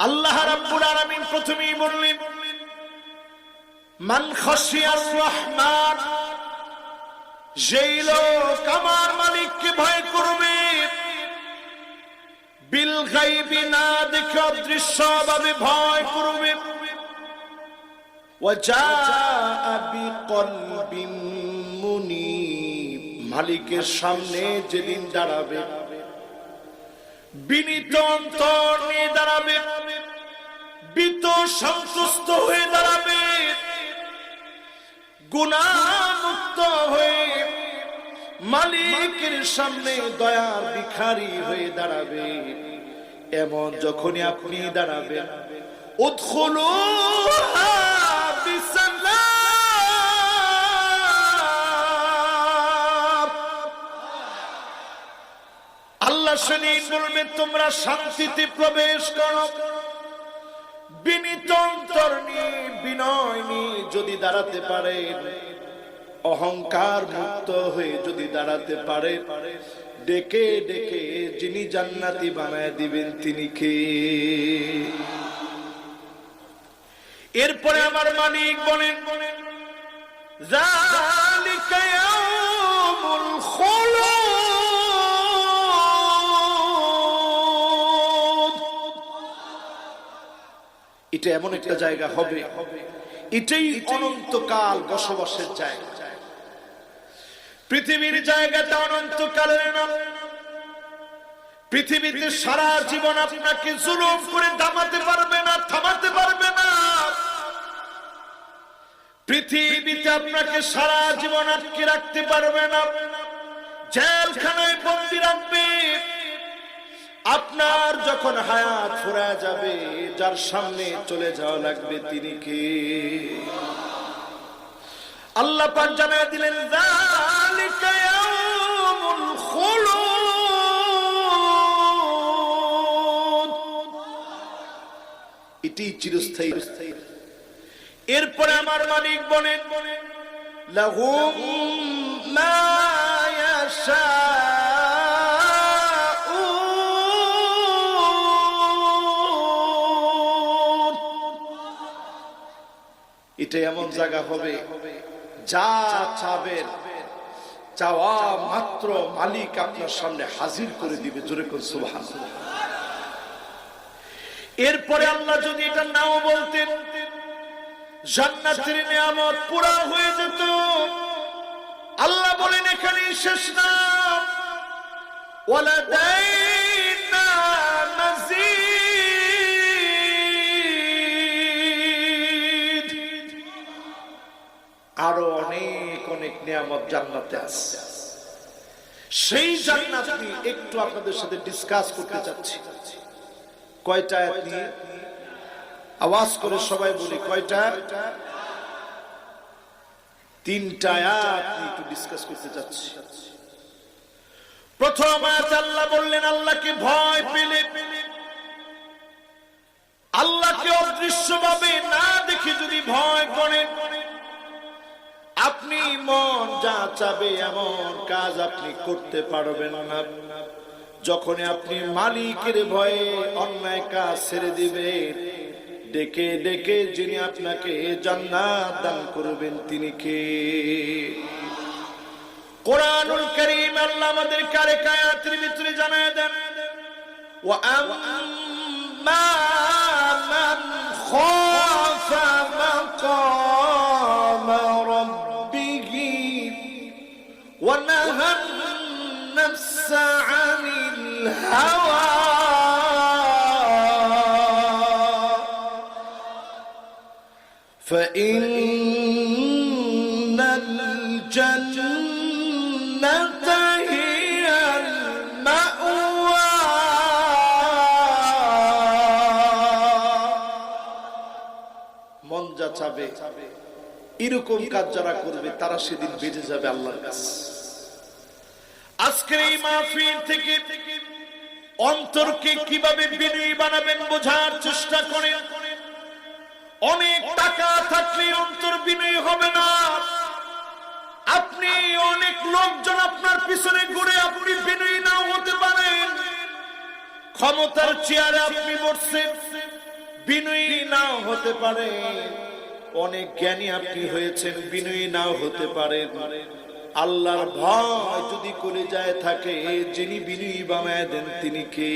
আল্লাহ রাব্বুল আলামিন প্রথমেই বললেন, মান খাশিয়ার রহমান, যেই লোক আমার মালিককে ভয় করবে, বিল গায়বি, না দেখে অদৃশ্যভাবে ভয় করবে, ওয়া জাআ বিকলবিন মুনীব, মালিকের সামনে যেদিন দাঁড়াবে বিনীত অন্তর নিয়ে দাঁড়াবে, ভীত সন্তুষ্ট হয়ে দাঁড়াবে, গুনাহমুক্ত হয়ে মালিকের সামনে দয়ার ভিখারি হয়ে দাঁড়াবে, এমন যখনই আপনি দাঁড়াবেন, উদখুলুহা বিসালাম, আল্লাহ শরীফ বলবে তোমরা শান্তিতে প্রবেশ করো। বিনীত অন্তর নিয়ে, বিনয় নিয়ে যদি দাঁড়াতে পারে, অহংকার মুক্ত হয়ে যদি দাঁড়াতে পারে, ডেকে ডেকে যিনি জান্নাতি বানায় দিবেন তিনি কে? এরপরে আমার মালিক বলেন, যালিকা ইয়াউমুল খুলুদ, এটা এমন একটা জায়গা হবে, এটাই অনন্তকাল বসবাসের জায়গা। পৃথিবীর জায়গাটা অনন্তকালের না। পৃথিবীতে সারা জীবন আপনাকে জুলুম করে দামাতে পারবে না, থামাতে পারবে না। পৃথিবীতে আপনাকে সারা জীবন আটকে রাখতে পারবে না, জেলখানায় বন্দী রাখবে। আপনার যখন হায়াত ফুরায় যাবে, যার সামনে চলে যাওয়া লাগবে তিনি কে? আল্লাহ পাক জানায় দিলেন, যালিকা ইয়াউমুল খুলুদ, এটি চিরস্থায়ী। এরপরে আমার মালিক বলেন, লাহুম মা ইয়াশাউন, এটা এমন জায়গা হবে, যা চাবেন চাওয়া মাত্র মালিক আপনার সামনে হাজির করে দিবে। জোরে করে সুবহানাল্লাহ। এরপরে আল্লাহ যদি এটা নাও বলতেন, জান্নাতের নিয়ামত পুরা হয়ে যেত। আল্লাহ বলেন এখানেই শেষ না, ওয়ালাদাইনা মাজিদ, আরো অনেক অনেক নিয়ামত জান্নাতে আছে। সেই জান্নাত নিয়ে একটু আপনাদের সাথে ডিসকাস করতে চাচ্ছি। কয়টা আয়াত নিয়ে? আওয়াজ করে সবাই বলি, কয়টা? তিনটা আয়াত নিয়ে একটু ডিসকাস করতে চাচ্ছি। প্রথম আয়াত আল্লাহ বললেন, আল্লাহকে ভয় পেলে, আল্লাহকে অদৃশ্যভাবে না দেখে যদি ভয় করেন, আপনি মন যা চাবে এমন কাজ আপনি করতে পারবেন না। যখন আপনি মালিকের ভয়ে অন্যায় কাজ ছেড়ে দিবেন, ডেকে ডেকে যিনি আপনাকে জান্নাত দান করবেন তিনি কে? কোরআনুল কারীম আল্লাহ আমাদের কারে আয়াতের ভিতরে জানায় দেন, ওয়া আম্মা মান খাফা মাকাম রাব্বিহি ওয়া নাহান নাফসা আনিল হাওয়া فإن الجنة هي المأوى মন যা চাবে এরকম কাজ যারা করবে তারা সেদিন বেঁচে যাবে আল্লাহর কাছে। আজকের এই মাহফিল থেকে অন্তরকে কিভাবে বিনয়ী বানাবেন বোঝার চেষ্টা করেন। অনেক টাকা থাকলে অন্তর বিনয়ী হবে না। আপনি অনেক লোকজন আপনার পিছনে ঘুরে আপনি বিনয়ী নাও হতে পারেন। ক্ষমতার চেয়ারে আপনি বসছেন, বিনয়ী নাও হতে পারে। অনেক জ্ঞানী আপনি হয়েছেন, বিনয়ী নাও হতে পারেন। আল্লাহর ভয় যদি কলিজায় থাকে, যিনি বিনয়ী বানায় দেন তিনি কে?